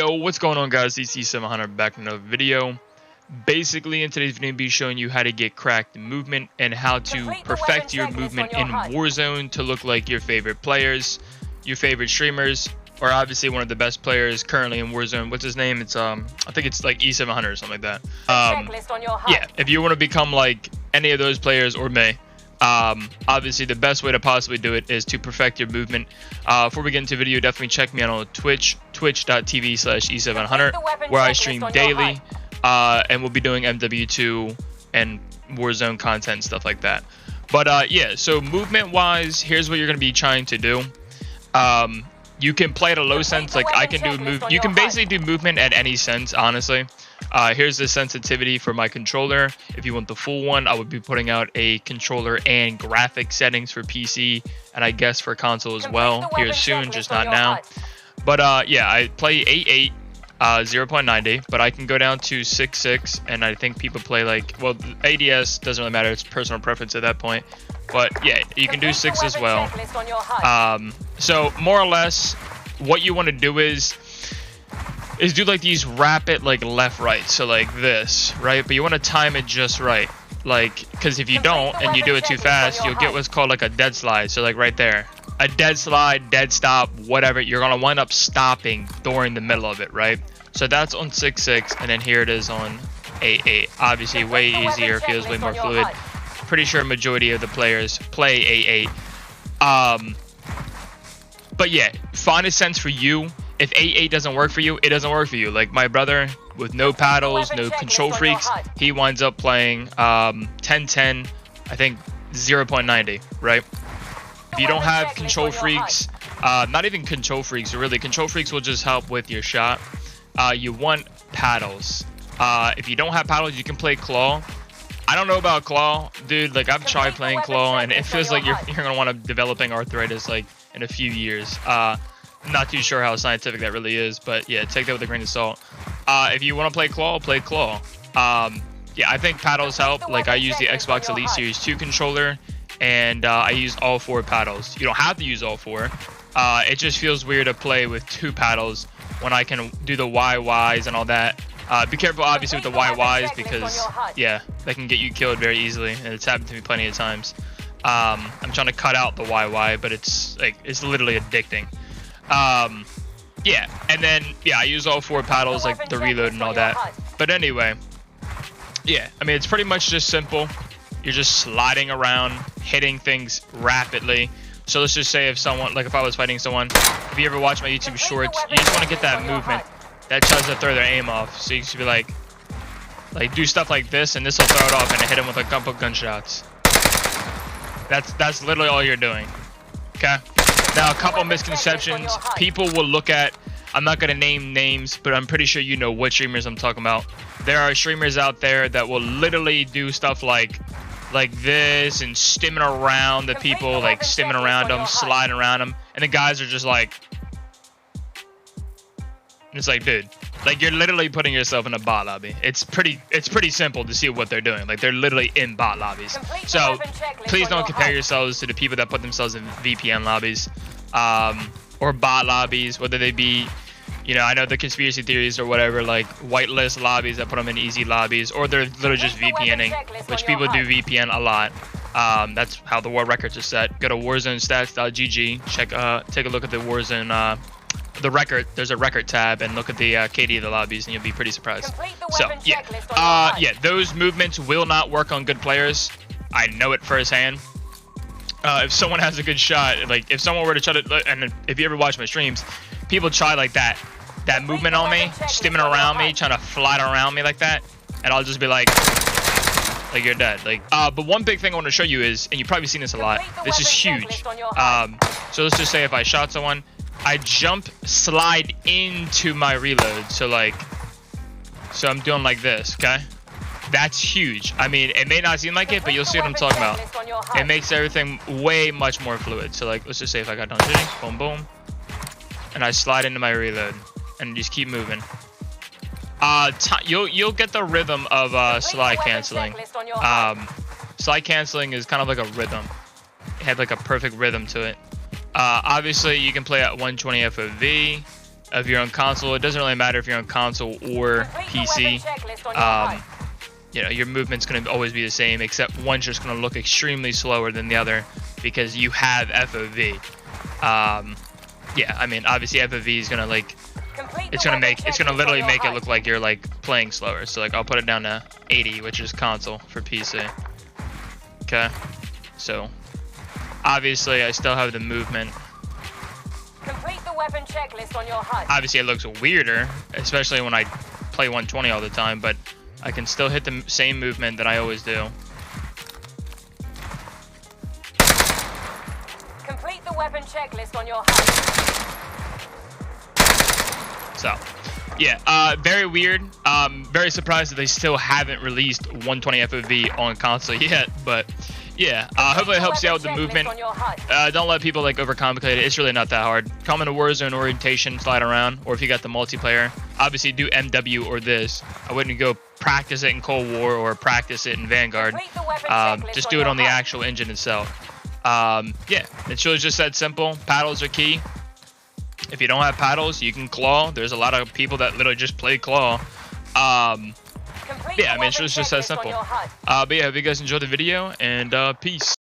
Yo, what's going on, guys? DC700 back in another video. Basically, in today's video, I'll be showing you how to get cracked movement and how to perfect your movement in Warzone to look like your favorite players, your favorite streamers, or obviously one of the best players currently in Warzone. What's his name? It's I think it's like E700 or something like that. Yeah, if you want to become like any of those players or me, obviously the best way to possibly do it is to perfect your movement. Before we get into the video, definitely check me out on twitch.tv/E700, where I stream daily, and we'll be doing MW2 and Warzone content and stuff like that. But yeah, so movement wise, here's what you're going to be trying to do. You can play at a low sense, like I can do you can basically do movement at any sense, honestly. Here's the sensitivity for my controller. If you want the full one, I would be putting out a controller and graphic settings for PC, and I guess for console as well here soon, just not now. But yeah, I play 8.8, 0.90, but I can go down to 6.6, and I think people play like, well, ADS doesn't really matter, it's personal preference at that point. But yeah, you can do 6 as well. So more or less, what you want to do is do like these rapid like left right, so like this, right? But you want to time it just right, like, because if you don't and you do it too fast, you'll get what's called like a dead slide. So like right there, a dead slide, dead stop, whatever, you're gonna wind up stopping during the middle of it, right? So that's on 6.6, and then here it is on 8.8. Obviously way easier, feels way more fluid. Pretty sure majority of the players play 8.8. But yeah, find a sense for you. If 8.8 doesn't work for you, it doesn't work for you. Like my brother with no paddles, no control freaks, he winds up playing 10.10, I think 0.90, right? If you don't have control freaks, not even control freaks, really, control freaks will just help with your shot. You want paddles. If you don't have paddles, you can play claw. I don't know about claw, dude. Like I've tried playing claw, and it feels like you're gonna want to developing arthritis like in a few years. Not too sure how scientific that really is, but yeah, take that with a grain of salt. If you want to play claw, play claw. Yeah, I think paddles help. Like I use the Xbox Elite Series 2 controller, and I use all 4 paddles. You don't have to use all 4. It just feels weird to play with 2 paddles when I can do the YYs and all that. Be careful, obviously, with the YYs, because yeah, they can get you killed very easily, and it's happened to me plenty of times. I'm trying to cut out the YY, but it's like it's literally addicting. Yeah, and then yeah, I use all 4 paddles, like the reload and all that. But anyway, yeah, I mean, it's pretty much just simple. You're just sliding around, hitting things rapidly. So let's just say if someone, like if I was fighting someone, if you ever watch my YouTube shorts, you just want to get that movement that tries to throw their aim off. So you should be like do stuff like this, and this will throw it off, and hit him with a couple gunshots. That's literally all you're doing. Okay. Now, a couple misconceptions. People will look at, I'm not going to name names, but I'm pretty sure you know what streamers I'm talking about. There are streamers out there that will literally do stuff like this and stimming around the people, like stimming around them, sliding around them, and the guys are just like, it's like, dude, like you're literally putting yourself in a bot lobby. It's pretty simple to see what they're doing. Like they're literally in bot lobbies. So please don't compare yourselves to the people that put themselves in VPN lobbies, or bot lobbies, whether they be, you know, I know the conspiracy theories or whatever, like whitelist lobbies that put them in easy lobbies, or they're literally just VPNing, which people do VPN a lot. That's how the war records are set. Go to warzone-stats.gg, take a look at the Warzone, the record. There's a record tab, and look at the KD of the lobbies, and you'll be pretty surprised. So yeah, yeah, those movements will not work on good players. I know it firsthand. If someone has a good shot, like if someone were to try to, and if you ever watch my streams, people try like that movement on me, stimming around me, trying to fly around me like that, and I'll just be like you're dead. Like but one big thing I want to show you is, and you've probably seen this a lot, this is huge. So let's just say if I shot someone, I jump slide into my reload. So I'm doing like this, okay? That's huge. I mean, it may not seem like it, but you'll see what I'm talking about. It makes everything way much more fluid. So like, let's just say if I got done shooting, boom, boom, and I slide into my reload and just keep moving. You'll get the rhythm of slide canceling. Slide canceling is kind of like a rhythm. It had like a perfect rhythm to it. Obviously, you can play at 120 FOV. if you're on console. It doesn't really matter if you're on console or PC. You know, your movement's going to always be the same, except one's just going to look extremely slower than the other because you have FOV. Yeah, I mean, obviously FOV is going to like, it's going to literally make it look like you're like playing slower. So like I'll put it down to 80, which is console for PC. Okay. So obviously I still have the movement. Complete the weapon checklist on your HUD. Obviously it looks weirder, especially when I play 120 all the time, but I can still hit the same movement that I always do. Complete the weapon checklist on your HUD. So, yeah, very weird. Very surprised that they still haven't released 120 FOV on console yet, but yeah, hopefully it helps you out with the movement. Don't let people like overcomplicate it. It's really not that hard. Come into Warzone orientation, slide around, or if you got the multiplayer, obviously do MW or this. I wouldn't go practice it in Cold War or practice it in Vanguard. Just do it on the actual engine itself. Yeah, it's really just that simple. Paddles are key. If you don't have paddles, you can claw. There's a lot of people that literally just play claw. Yeah, I mean, it's just that simple. But yeah, hope you guys enjoyed the video, and peace.